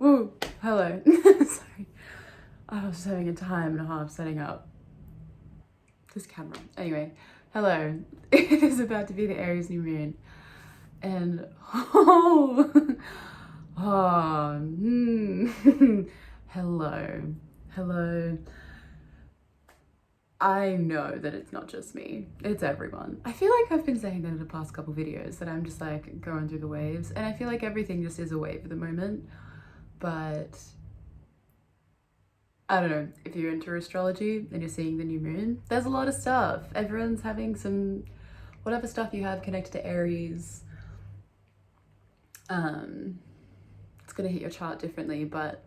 Woo, hello. Sorry. I was just having a time and a half setting up this camera. Anyway, hello. It is about to be the Aries New Moon. And oh, hello. Hello. I know that it's not just me, it's everyone. I feel like I've been saying that in the past couple videos that I'm just like going through the waves, and I feel like everything just is a wave at the moment. But I don't know, if you're into astrology and you're seeing the new moon, there's a lot of stuff. Everyone's having some, whatever stuff you have connected to Aries, it's gonna hit your chart differently, but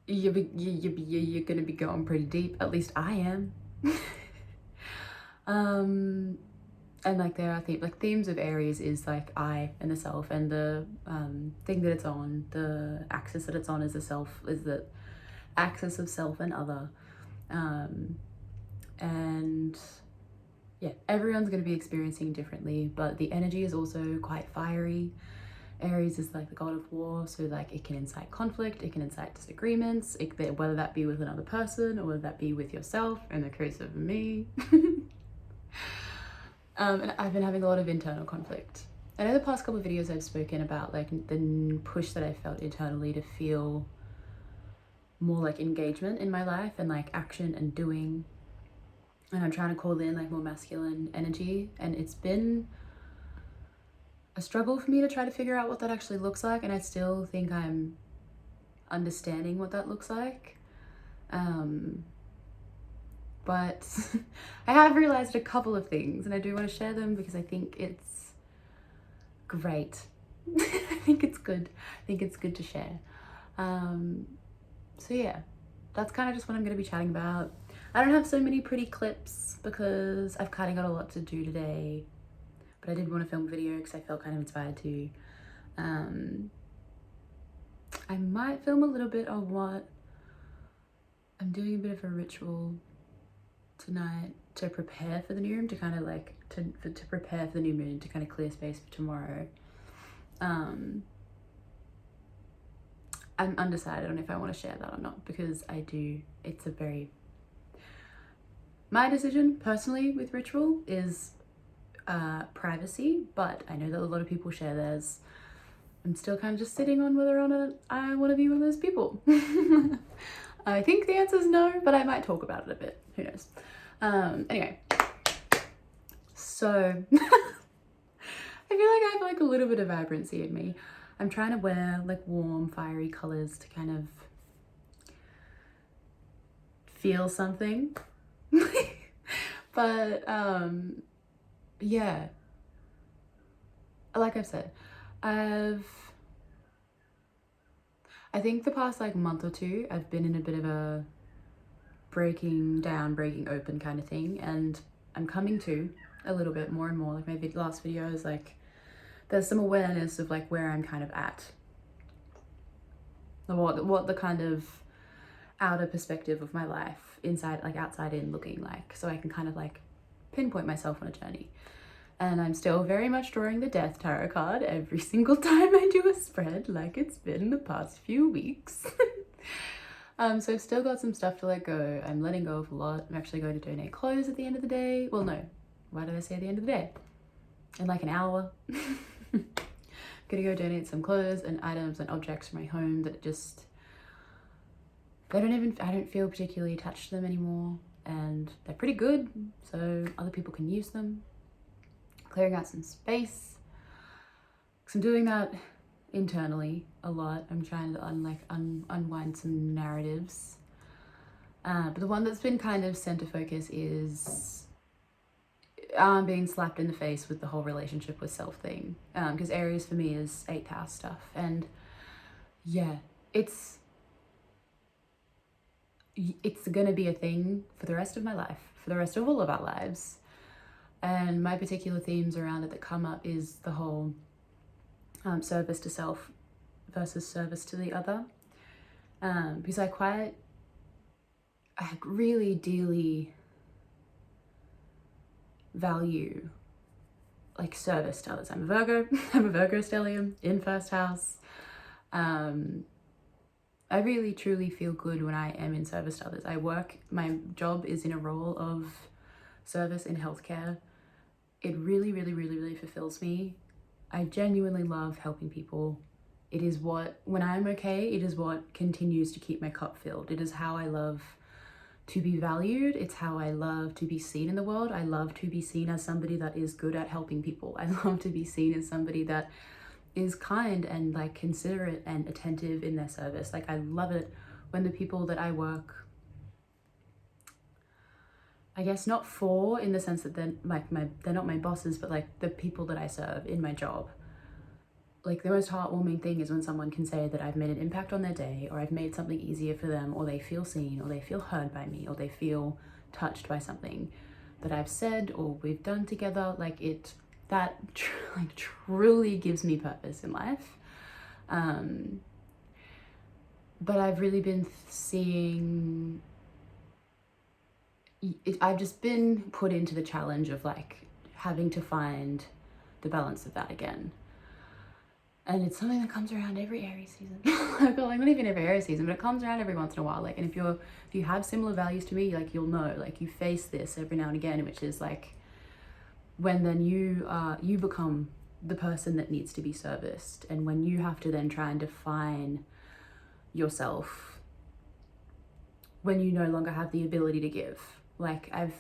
you're gonna be going pretty deep. At least I am. And like there are themes of Aries is like I and the self, and the thing that it's on, the axis that it's on is the self, is the axis of self and other. And yeah, everyone's going to be experiencing differently, but the energy is also quite fiery. Aries is like the god of war, so like it can incite conflict, it can incite disagreements, whether that be with another person or whether that be with yourself, in the case of me. And I've been having a lot of internal conflict. I know the past couple of videos I've spoken about like the push that I felt internally to feel more like engagement in my life and like action and doing, and I'm trying to call in like more masculine energy, and it's been a struggle for me to try to figure out what that actually looks like, and I still think I'm understanding what that looks like. But I have realized a couple of things, and I do want to share them because I think it's great. I think it's good. I think it's good to share. So yeah, that's kind of just what I'm going to be chatting about. I don't have so many pretty clips because I've kind of got a lot to do today, but I did want to film a video because I felt kind of inspired to. I might film a little bit of what I'm doing, a bit of a ritual tonight to prepare for the new moon, to kind of like to prepare for the new moon, to kind of clear space for tomorrow. I'm undecided on if I want to share that or not, because it's a very, my decision personally with ritual is privacy, but I know that a lot of people share theirs. I'm still kind of just sitting on whether or not I want to be one of those people. I think the answer is no, but I might talk about it a bit, who knows. Anyway, so I feel like I have like a little bit of vibrancy in me. I'm trying to wear like warm, fiery colors to kind of feel something. But yeah, like I've said, I think the past like month or two I've been in a bit of a breaking down, breaking open kind of thing, and I'm coming to a little bit more and more. Like my last video is like, there's some awareness of like where I'm kind of at, what the kind of outer perspective of my life, inside, like outside in, looking like, so I can kind of like pinpoint myself on a journey. And I'm still very much drawing the Death Tarot card every single time I do a spread, like it's been the past few weeks. So I've still got some stuff to let go. I'm letting go of a lot. I'm actually going to donate clothes at the end of the day. Well, no, why did I say at the end of the day? In like an hour. I'm gonna go donate some clothes and items and objects from my home that just, I don't feel particularly attached to them anymore, and they're pretty good, so other people can use them. Clearing out some space, because I'm doing that internally a lot. I'm trying to unwind some narratives, but the one that's been kind of center focus is being slapped in the face with the whole relationship with self thing, because Aries for me is 8th house stuff, and yeah, it's gonna be a thing for the rest of my life, for the rest of all of our lives. And my particular themes around it that come up is the whole service to self versus service to the other, because I really dearly value like service to others. I'm a Virgo. I'm a Virgo stellium in 1st house. I really truly feel good when I am in service to others. My job is in a role of service in healthcare. It really, really, really, really fulfills me. I genuinely love helping people. It is what, when I'm okay, it is what continues to keep my cup filled. It is how I love to be valued. It's how I love to be seen in the world. I love to be seen as somebody that is good at helping people. I love to be seen as somebody that is kind and like considerate and attentive in their service. Like I love it when the people that I work, I guess not for, in the sense that they're like they're not my bosses, but like the people that I serve in my job. Like the most heartwarming thing is when someone can say that I've made an impact on their day, or I've made something easier for them, or they feel seen, or they feel heard by me, or they feel touched by something that I've said or we've done together. Like that truly gives me purpose in life. But I've really been seeing it, I've just been put into the challenge of like having to find the balance of that again. And it's something that comes around every Aries season. I feel like not even every Aries season, but it comes around every once in a while. Like, and if you have similar values to me, like you'll know, like you face this every now and again, which is like when then you become the person that needs to be serviced, and when you have to then try and define yourself when you no longer have the ability to give. Like I've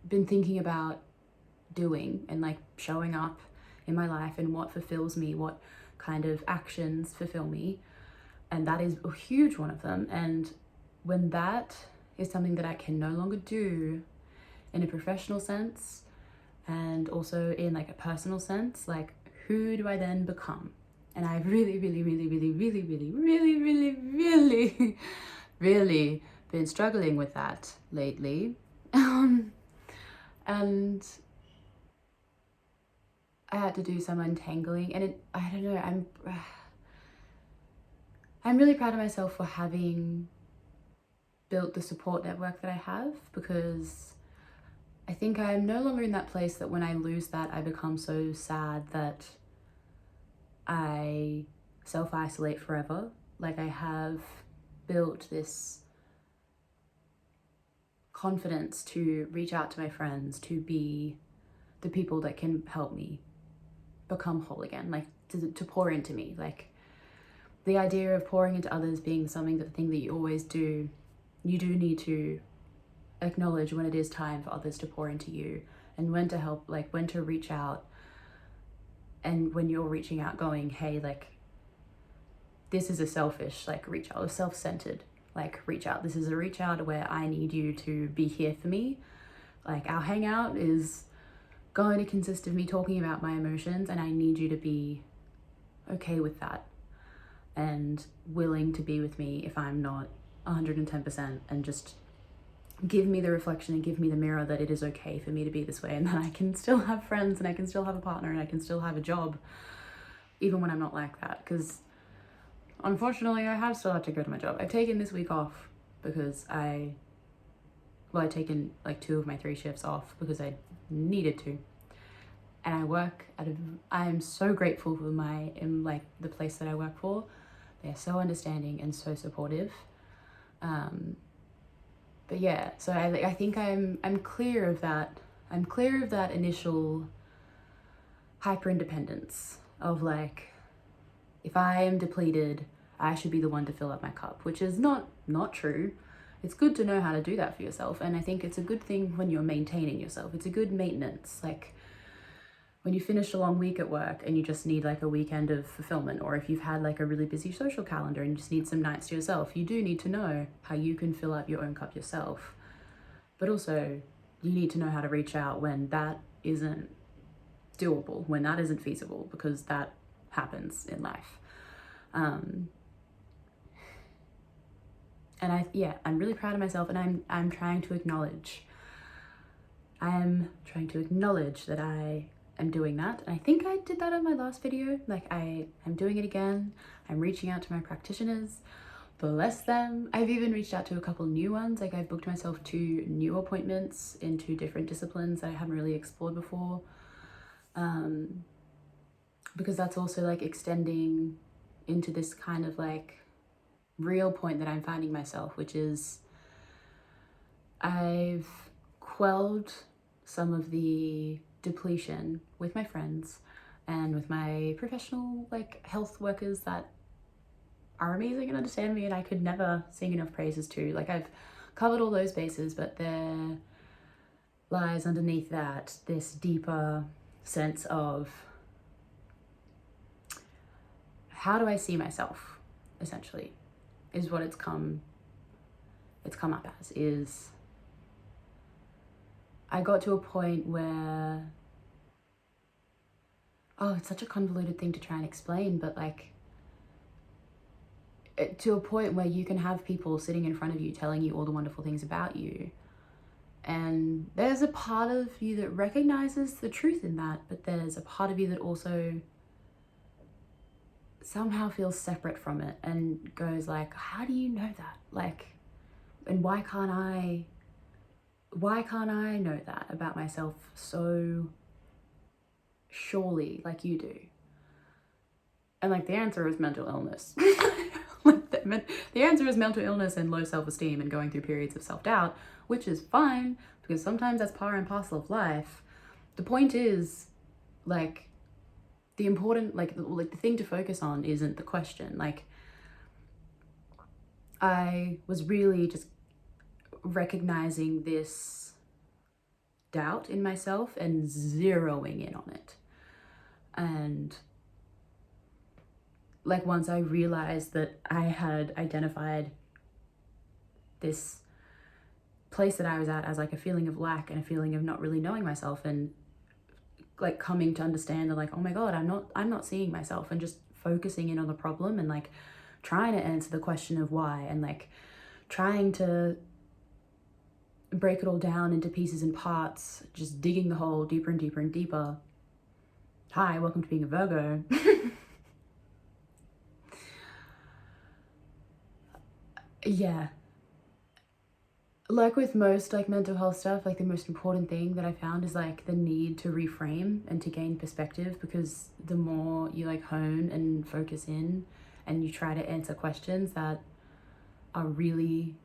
been thinking about doing and like showing up in my life and what fulfills me, what kind of actions fulfill me, and that is a huge one of them. And when that is something that I can no longer do in a professional sense and also in like a personal sense, like who do I then become? And I've really, really, really, really, really, really, really, really, really, really been struggling with that lately. And I had to do some untangling, and I don't know, I'm really proud of myself for having built the support network that I have, because I think I'm no longer in that place that when I lose that, I become so sad that I self-isolate forever. Like I have built this confidence to reach out to my friends, to be the people that can help me become whole again, like to pour into me. Like the idea of pouring into others being something, the thing that you always do, you do need to acknowledge when it is time for others to pour into you, and when to help, like when to reach out, and when you're reaching out going, hey, like this is a selfish like reach out, or self-centered like reach out. This is a reach out where I need you to be here for me. Like our hangout is going to consist of me talking about my emotions, and I need you to be okay with that and willing to be with me if I'm not 110%, and just give me the reflection and give me the mirror that it is okay for me to be this way, and that I can still have friends and I can still have a partner and I can still have a job even when I'm not like that. Because unfortunately I have still had to go to my job. I've taken this week off because I've taken like 2 of my 3 shifts off because I needed to. And I work at I'm so grateful for the place that I work for. They're so understanding and so supportive. But yeah, so I think I'm clear of that. I'm clear of that initial hyper independence of like, if I am depleted, I should be the one to fill up my cup, which is not true. It's good to know how to do that for yourself. And I think it's a good thing when you're maintaining yourself. It's a good maintenance. Like when you finish a long week at work and you just need like a weekend of fulfillment, or if you've had like a really busy social calendar and you just need some nights to yourself, you do need to know how you can fill up your own cup yourself. But also you need to know how to reach out when that isn't doable, when that isn't feasible, because that happens in life. And I'm really proud of myself, and I'm trying to acknowledge that I am doing that. And I think I did that in my last video. Like I'm doing it again. I'm reaching out to my practitioners, bless them. I've even reached out to a couple new ones. Like I've booked myself 2 new appointments into different disciplines that I haven't really explored before. Because that's also like extending into this kind of like real point that I'm finding myself, which is I've quelled some of the depletion with my friends and with my professional like health workers that are amazing and understand me and I could never sing enough praises to. Like I've covered all those bases, but there lies underneath that this deeper sense of how do I see myself, essentially, is what it's come up as. Is I got to a point where, oh, it's such a convoluted thing to try and explain, but like to a point where you can have people sitting in front of you telling you all the wonderful things about you, and there's a part of you that recognizes the truth in that, but there's a part of you that also somehow feels separate from it and goes like, how do you know that? Like, and why can't I know that about myself so surely like you do? And like the answer is mental illness. Like the answer is mental illness and low self-esteem and going through periods of self-doubt, which is fine because sometimes that's part and parcel of life. The point is, like, the important, like the thing to focus on isn't the question. Like, I was really just recognizing this doubt in myself and zeroing in on it. And like once I realized that I had identified this place that I was at as like a feeling of lack and a feeling of not really knowing myself, and like coming to understand that like, oh my God, I'm not seeing myself, and just focusing in on the problem and like trying to answer the question of why, and like trying to break it all down into pieces and parts, just digging the hole deeper and deeper and deeper. Hi, welcome to being a Virgo. Yeah, like with most like mental health stuff, like the most important thing that I found is like the need to reframe and to gain perspective, because the more you like hone and focus in and you try to answer questions that are really,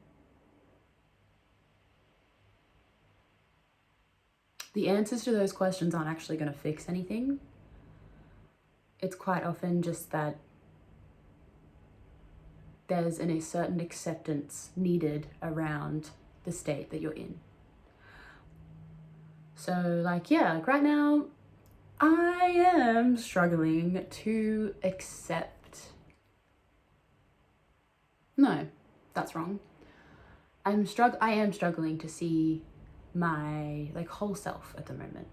the answers to those questions aren't actually going to fix anything. It's quite often just that there's a certain acceptance needed around the state that you're in. So like, yeah, like right now I am struggling to accept, no, that's wrong. I am struggling to see my like whole self at the moment.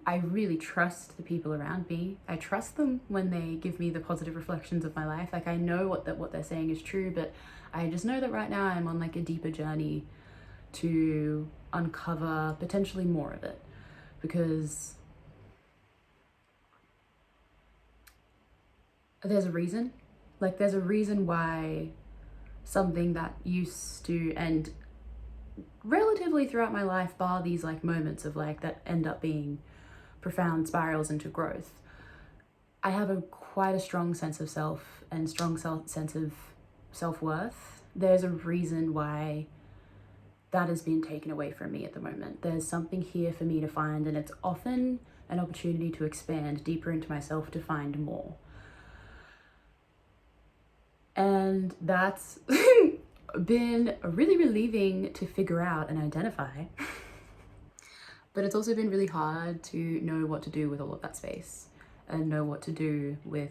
I really trust the people around me. I trust them when they give me the positive reflections of my life. Like I know what they're saying is true, but I just know that right now I'm on like a deeper journey to uncover potentially more of it, because there's a reason. Like there's a reason why something that used to, and relatively throughout my life, bar these like moments of like that end up being profound spirals into growth, I have quite a strong sense of self and sense of self-worth. There's a reason why that has been taken away from me at the moment. There's something here for me to find, and it's often an opportunity to expand deeper into myself to find more. And that's been really relieving to figure out and identify. But it's also been really hard to know what to do with all of that space and know what to do with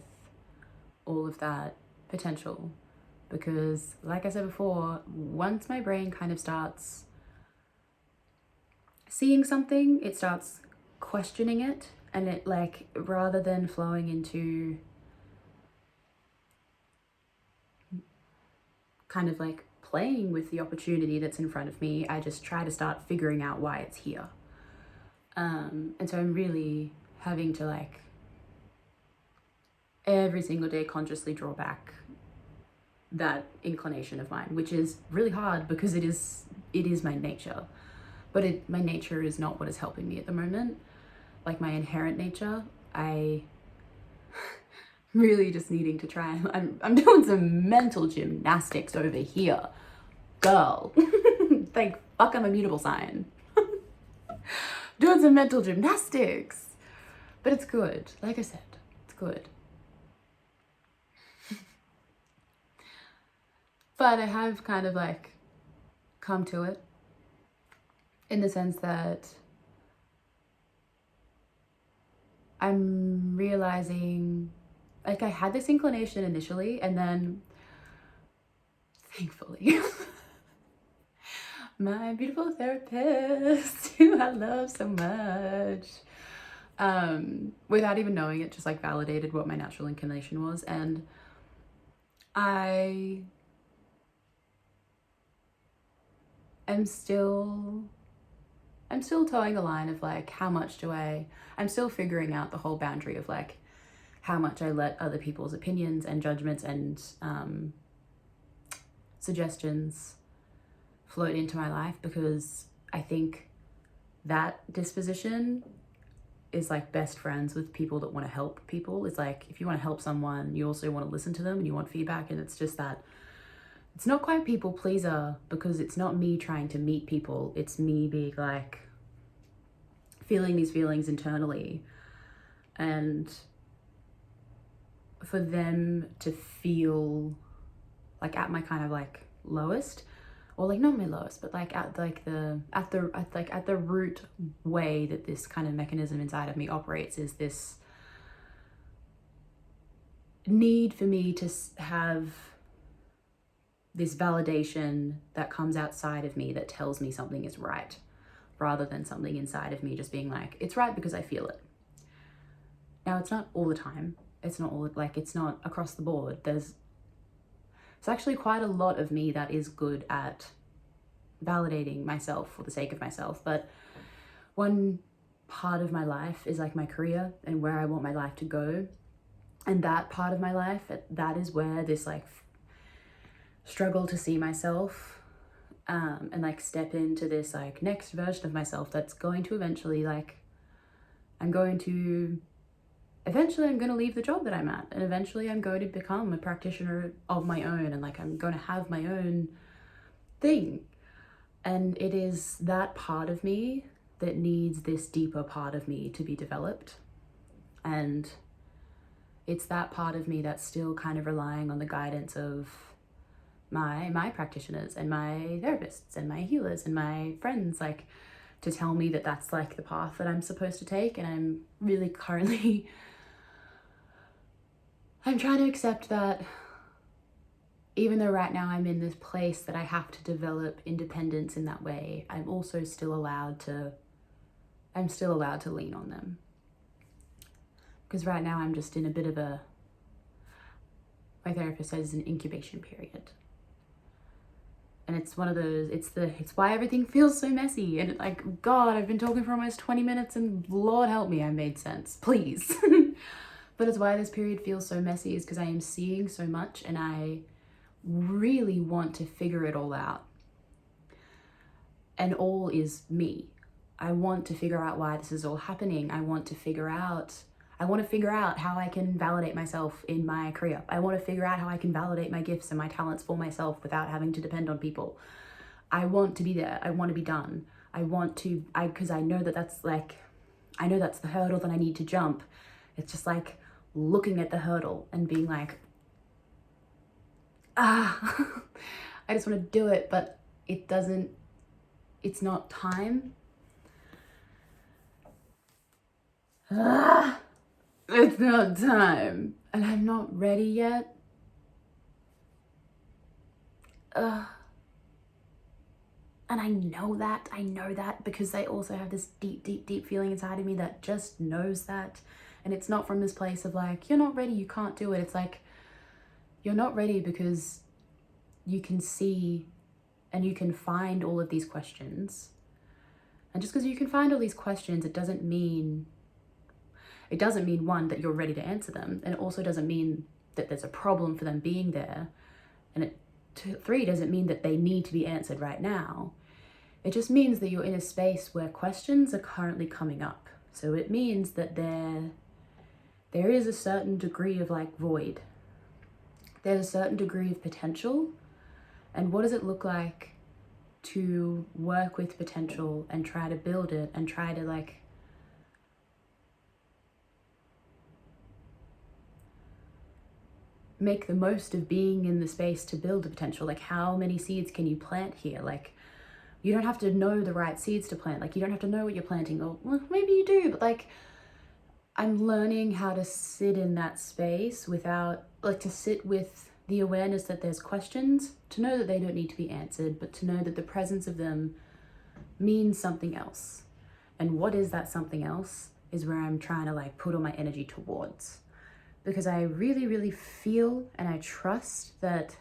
all of that potential. Because like I said before, once my brain kind of starts seeing something, it starts questioning it, and it like, rather than flowing into kind of like playing with the opportunity that's in front of me, I just try to start figuring out why it's here. And so I'm really having to like every single day consciously draw back that inclination of mine, which is really hard because it is my nature, but my nature is not what is helping me at the moment. Like my inherent nature, my really just needing to try. I'm doing some mental gymnastics over here, girl. Thank fuck I'm a mutable sign. Doing some mental gymnastics, but it's good. Like I said, it's good. But I have kind of like come to it in the sense that I'm realizing, like, I had this inclination initially, and then thankfully my beautiful therapist, who I love so much, without even knowing it, just like validated what my natural inclination was. And I am still towing the line of like, how much do I'm still figuring out the whole boundary of like how much I let other people's opinions and judgments and suggestions float into my life, because I think that disposition is like best friends with people that want to help people. It's like, if you want to help someone, you also want to listen to them and you want feedback. And it's just that it's not quite people pleaser, because it's not me trying to meet people. It's me being like, feeling these feelings internally, and for them to feel like at my kind of like lowest, or like not my lowest, but like at the root way that this kind of mechanism inside of me operates is this need for me to have this validation that comes outside of me that tells me something is right, rather than something inside of me just being like, it's right because I feel it. Now, it's not all the time. It's not all, like, it's not across the board. It's actually quite a lot of me that is good at validating myself for the sake of myself. But one part of my life is like my career and where I want my life to go. And that part of my life, that is where this like struggle to see myself and like step into this like next version of myself that's going to eventually, like, I'm going to leave the job that I'm at, and eventually I'm going to become a practitioner of my own, and like I'm going to have my own thing. And it is that part of me that needs this deeper part of me to be developed. And it's that part of me that's still kind of relying on the guidance of my practitioners and my therapists and my healers and my friends, like, to tell me that that's like the path that I'm supposed to take. And I'm really currently I'm trying to accept that even though right now I'm in this place that I have to develop independence in that way, I'm also still allowed to lean on them. Because right now I'm just in a bit of my therapist says, an incubation period. And it's one of those, it's why everything feels so messy. And like, God, I've been talking for almost 20 minutes and Lord help me, I made sense, please. But it's why this period feels so messy, is because I am seeing so much and I really want to figure it all out. And all is me. I want to figure out why this is all happening. I want to figure out how I can validate myself in my career. I want to figure out how I can validate my gifts and my talents for myself without having to depend on people. I want to be there. I want to be done. Because I know that's the hurdle that I need to jump. It's just like looking at the hurdle and being like, I just want to do it, but it's not time. It's not time. And I'm not ready yet. And I know that because I also have this deep, deep, deep feeling inside of me that just knows that. And it's not from this place of like, you're not ready, you can't do it. It's like, you're not ready because you can see and you can find all of these questions. And just because you can find all these questions, it doesn't mean, one, that you're ready to answer them. And it also doesn't mean that there's a problem for them being there. And three, doesn't mean that they need to be answered right now. It just means that you're in a space where questions are currently coming up. So it means that there is a certain degree of like void. There's a certain degree of potential. And what does it look like to work with potential and try to build it and try to like make the most of being in the space to build the potential? Like, how many seeds can you plant here? Like, you don't have to know the right seeds to plant. Like, you don't have to know what you're planting, or well, maybe you do, but like, I'm learning how to sit in that space without, like, to sit with the awareness that there's questions, to know that they don't need to be answered, but to know that the presence of them means something else. And what is that something else is where I'm trying to like put all my energy towards. Because I really, really feel and I trust that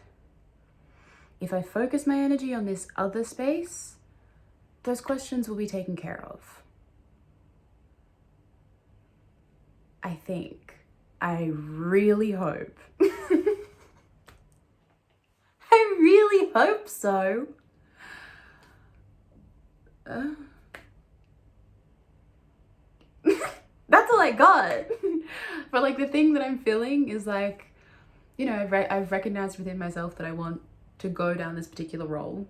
if I focus my energy on this other space, those questions will be taken care of. I think. I really hope. I really hope so. That's all I got. But like, the thing that I'm feeling is like, you know, I've recognized within myself that I want to go down this particular role.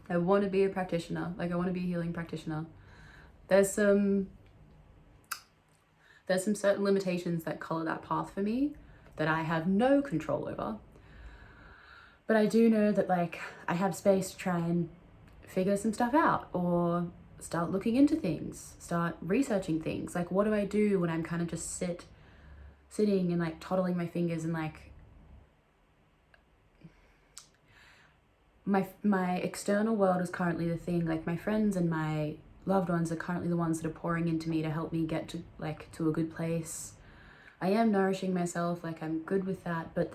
I want to be a practitioner. Like, I want to be a healing practitioner. There's some certain limitations that color that path for me that I have no control over. But I do know that like I have space to try and figure some stuff out, or start looking into things, start researching things. Like, what do I do when I'm kind of just sitting and like toddling my fingers, and like my external world is currently the thing. Like, my friends and my loved ones are currently the ones that are pouring into me to help me get to a good place. I am nourishing myself, like I'm good with that, but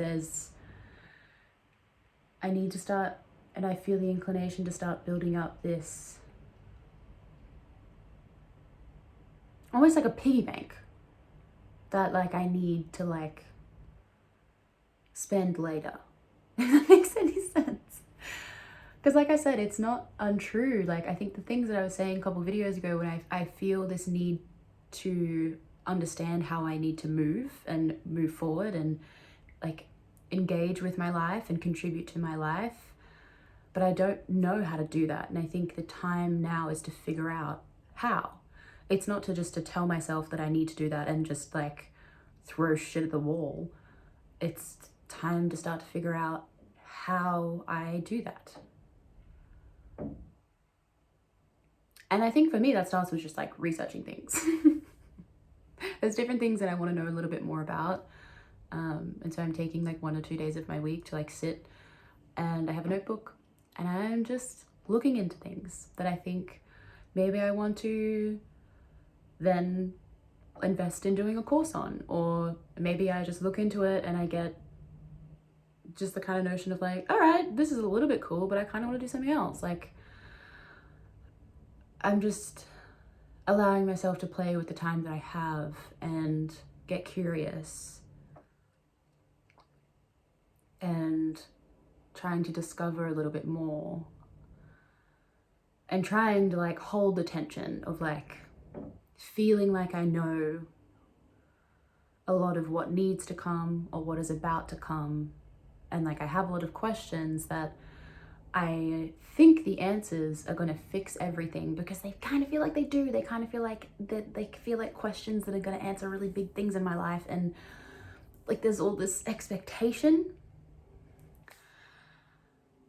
I need to start, and I feel the inclination to start building up this, almost like a piggy bank that like I need to like spend later. If that makes any sense. Because like I said, it's not untrue. Like, I think the things that I was saying a couple videos ago, when I feel this need to understand how I need to move forward and like engage with my life and contribute to my life, but I don't know how to do that. And I think the time now is to figure out how. It's not to tell myself that I need to do that and just like throw shit at the wall. It's time to start to figure out how I do that. And I think for me, that starts with just like researching things. There's different things that I want to know a little bit more about. And so I'm taking like 1 or 2 days of my week to like sit, and I have a notebook and I'm just looking into things that I think maybe I want to then invest in doing a course on, or maybe I just look into it and I get just the kind of notion of like, all right, this is a little bit cool, but I kind of want to do something else. Like, I'm just allowing myself to play with the time that I have and get curious and trying to discover a little bit more, and trying to like hold the tension of like feeling like I know a lot of what needs to come or what is about to come. And like, I have a lot of questions that I think the answers are going to fix everything, because they kind of feel like they do. They kind of feel like that they feel like questions that are going to answer really big things in my life. And like, there's all this expectation,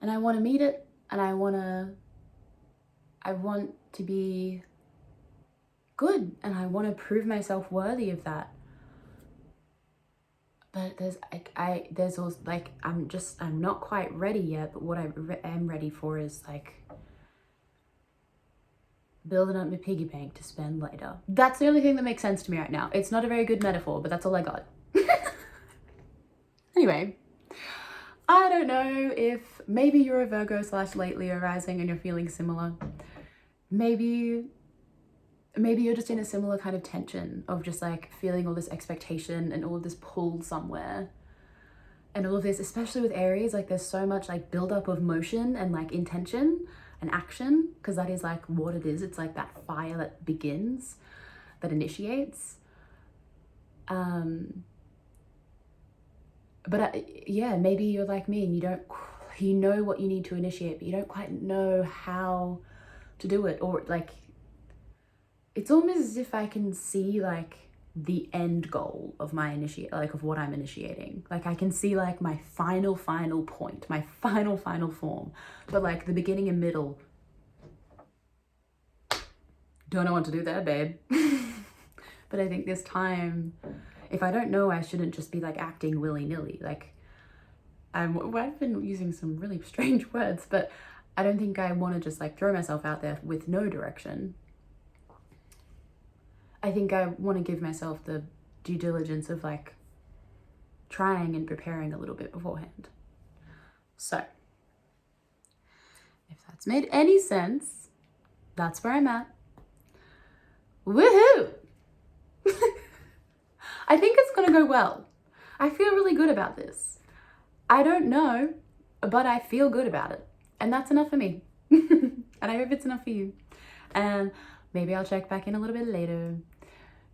and I want to meet it, and I want to be good, and I want to prove myself worthy of that. But there's also like, I'm not quite ready yet, but what I am ready for is like building up my piggy bank to spend later. That's the only thing that makes sense to me right now. It's not a very good metaphor, but that's all I got. Anyway, I don't know if maybe you're a Virgo / late Leo rising and you're feeling similar. Maybe you're just in a similar kind of tension of just like feeling all this expectation and all of this pull somewhere. And all of this, especially with Aries, like there's so much like buildup of motion and like intention and action, because that is like what it is. It's like that fire that begins, that initiates. But yeah, maybe you're like me and you know what you need to initiate, but you don't quite know how to do it. Or like, it's almost as if I can see like the end goal of my like of what I'm initiating. Like I can see like my final point, my final form, but like the beginning and middle, don't know what to do there, babe. But I think this time, if I don't know, I shouldn't just be like acting willy-nilly. Like I've been using some really strange words, but I don't think I want to just like throw myself out there with no direction. I think I want to give myself the due diligence of like trying and preparing a little bit beforehand. So if that's made any sense, that's where I'm at. Woohoo! I think it's gonna go well. I feel really good about this. I don't know, but I feel good about it. And that's enough for me. And I hope it's enough for you. And maybe I'll check back in a little bit later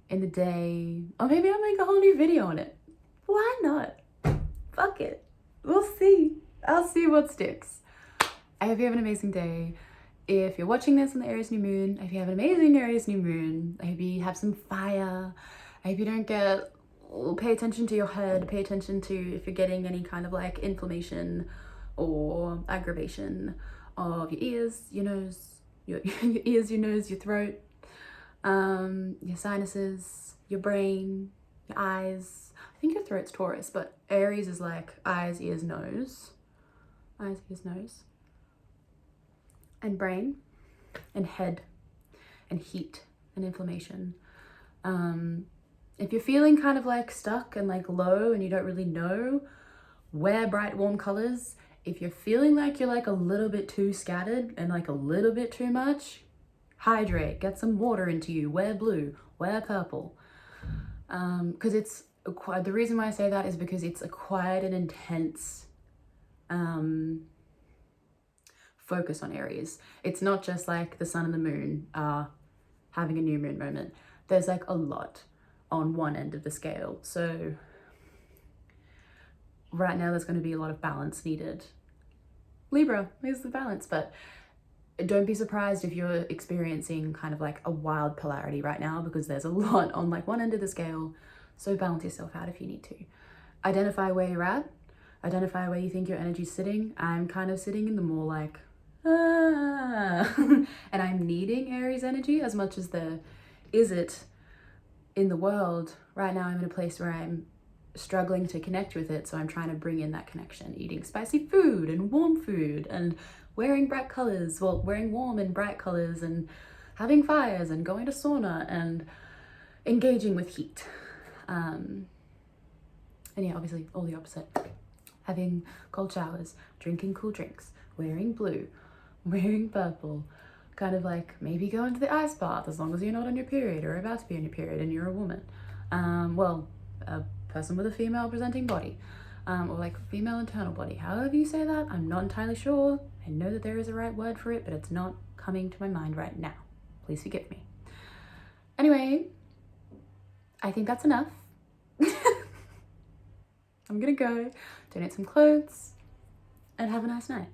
in the day. Or maybe I'll make a whole new video on it. Why not? Fuck it. We'll see. I'll see what sticks. I hope you have an amazing day. If you're watching this on the Aries New Moon, I hope you have an amazing Aries New Moon. I hope you have some fire. I hope you don't pay attention to your head, pay attention to if you're getting any kind of like inflammation or aggravation of your ears, your nose, your ears, your nose, your throat, your sinuses, your brain, your eyes. I think your throat's Taurus, but Aries is like eyes, ears, nose. Eyes, ears, nose. And brain, and head, and heat, and inflammation. If you're feeling kind of like stuck and like low and you don't really know, wear bright warm colors. If you're feeling like you're like a little bit too scattered and like a little bit too much, hydrate, get some water into you, wear blue, wear purple. Because it's the reason why I say that is because it's a quite an intense focus on Aries. It's not just like the sun and the moon having a new moon moment. There's like a lot on one end of the scale. So right now there's going to be a lot of balance needed. Libra is the balance, but don't be surprised if you're experiencing kind of like a wild polarity right now, because there's a lot on like one end of the scale. So balance yourself out if you need to. Identify where you're at. Identify where you think your energy's sitting. I'm kind of sitting in the more like, and I'm needing Aries energy as much as there is it in the world. Right now I'm in a place where I'm struggling to connect with it, so I'm trying to bring in that connection, eating spicy food and warm food and wearing bright colors, well, wearing warm and bright colors and having fires and going to sauna and engaging with heat. And yeah, obviously all the opposite. Having cold showers, drinking cool drinks, wearing blue, wearing purple, kind of like maybe go into the ice bath as long as you're not on your period or about to be on your period and you're a woman. Well, a person with a female presenting body, or like female internal body, however you say that, I'm not entirely sure. I know that there is a right word for it, but it's not coming to my mind right now. Please forgive me. Anyway, I think that's enough. I'm gonna go donate some clothes and have a nice night.